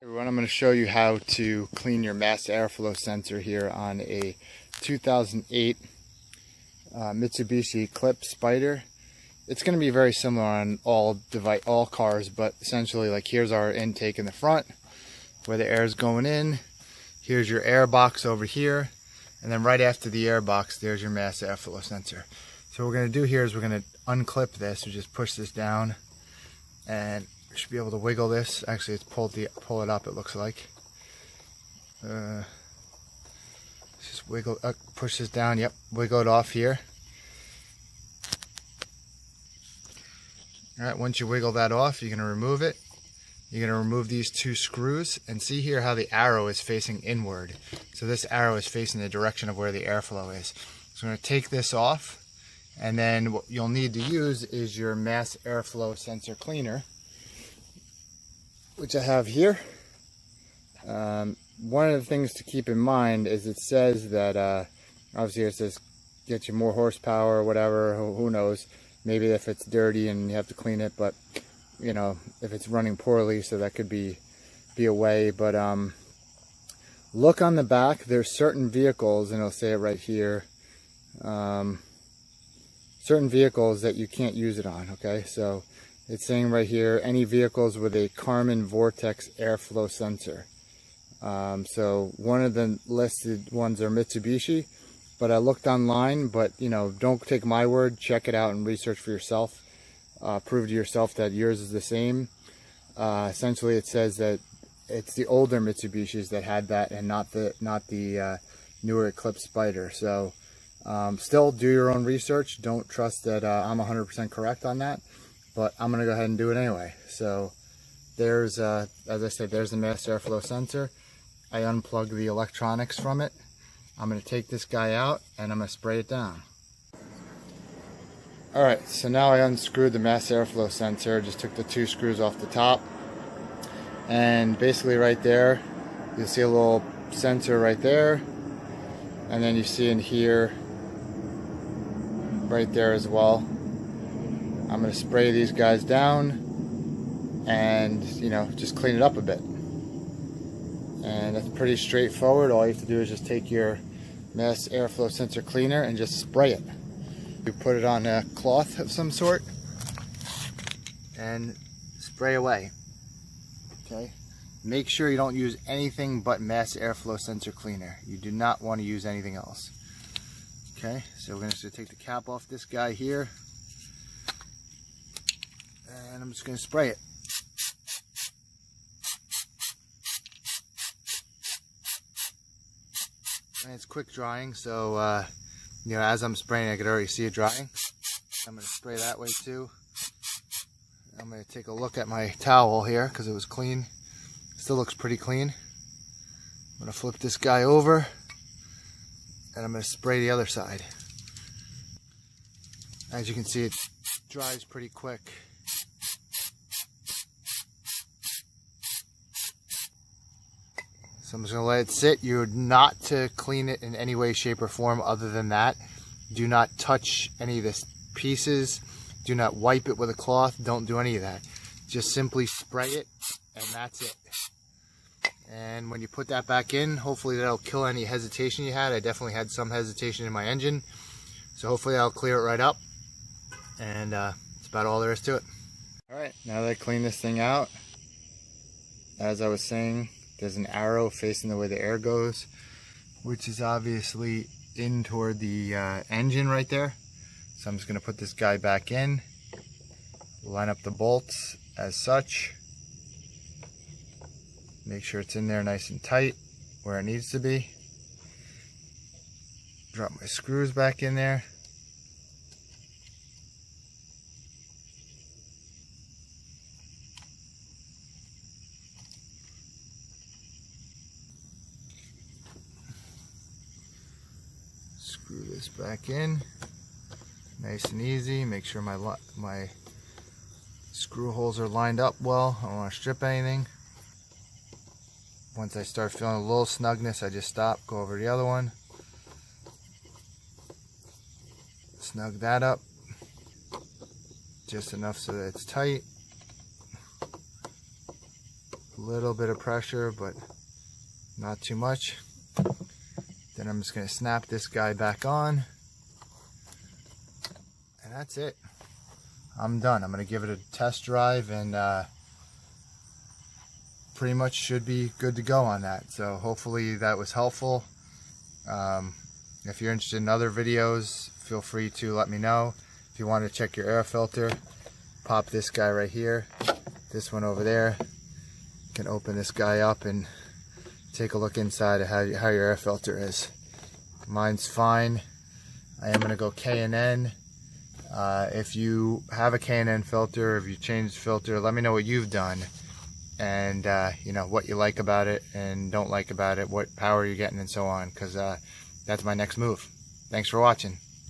Everyone, I'm going to show you how to clean your mass airflow sensor here on a 2008 Mitsubishi Eclipse Spider. It's going to be very similar on all cars, but essentially, like, here's our intake in the front where the air is going in. Here's your air box over here, and then right after the air box, there's your mass airflow sensor. So what we're going to do here is we're going to unclip this. So just push this down, and we should be able to wiggle this. Actually, it's pull it up, it looks like. Just wiggle, push this down. Yep, wiggle it off here. All right, once you wiggle that off, you're going to remove it. You're going to remove these two screws, and see here how the arrow is facing inward. So this arrow is facing the direction of where the airflow is. So I'm going to take this off, and then what you'll need to use is your mass airflow sensor cleaner, which I have here. One of the things to keep in mind is it says that, obviously it says get you more horsepower or whatever, who knows. Maybe if it's dirty and you have to clean it, but you know, if it's running poorly, so that could be a way. But look on the back, there's certain vehicles, and it'll say it right here, certain vehicles that you can't use it on, okay? So it's saying right here, any vehicles with a Karman Vortex airflow sensor. So one of the listed ones are Mitsubishi, but I looked online, but you know, don't take my word, check it out and research for yourself. Prove to yourself that yours is the same. Essentially it says that it's the older Mitsubishis that had that, and not the newer Eclipse Spider. So still do your own research. Don't trust that I'm 100% correct on that, but I'm gonna go ahead and do it anyway. So there's as I said, there's the mass airflow sensor. I unplugged the electronics from it. I'm going to take this guy out and I'm going to spray it down. Alright, so now I unscrewed the mass airflow sensor, just took the two screws off the top, and basically right there you'll see a little sensor right there, and then you see in here right there as well. I'm going to spray these guys down and, you know, just clean it up a bit. And it's pretty straightforward. All you have to do is just take your mass airflow sensor cleaner and just spray it. You put it on a cloth of some sort and spray away. Okay. Make sure you don't use anything but mass airflow sensor cleaner. You do not want to use anything else. Okay, so we're going to take the cap off this guy here, and I'm just going to spray it. And it's quick drying, so you know, as I'm spraying, I could already see it drying. I'm going to spray that way too. I'm going to take a look at my towel here because it was clean. Still looks pretty clean. I'm going to flip this guy over, and I'm going to spray the other side. As you can see, it dries pretty quick. So I'm just going to let it sit. You're not to clean it in any way, shape, or form other than that. Do not touch any of the pieces. Do not wipe it with a cloth. Don't do any of that. Just simply spray it, and that's it. And when you put that back in, hopefully that'll kill any hesitation you had. I definitely had some hesitation in my engine. So hopefully that'll clear it right up. And that's about all there is to it. Alright, now that I clean this thing out, as I was saying, there's an arrow facing the way the air goes, which is obviously in toward the engine right there. So I'm just going to put this guy back in, line up the bolts as such, make sure it's in there nice and tight where it needs to be, drop my screws back in there. Screw this back in, nice and easy. Make sure my screw holes are lined up well. I don't want to strip anything. Once I start feeling a little snugness, I just stop, go over the other one, snug that up just enough so that it's tight. little bit of pressure, but not too much. Then I'm just going to snap this guy back on. And that's it. I'm done. I'm going to give it a test drive and pretty much should be good to go on that. So hopefully that was helpful. If you're interested in other videos, feel free to let me know. If you want to check your air filter, pop this guy right here, this one over there. You can open this guy up and take a look inside of how your air filter is. Mine's fine. I am going to go K&N. If you have a K&N filter, if you change the filter, let me know what you've done and you know, what you like about it and don't like about it, what power you're getting and so on, because that's my next move. Thanks for watching.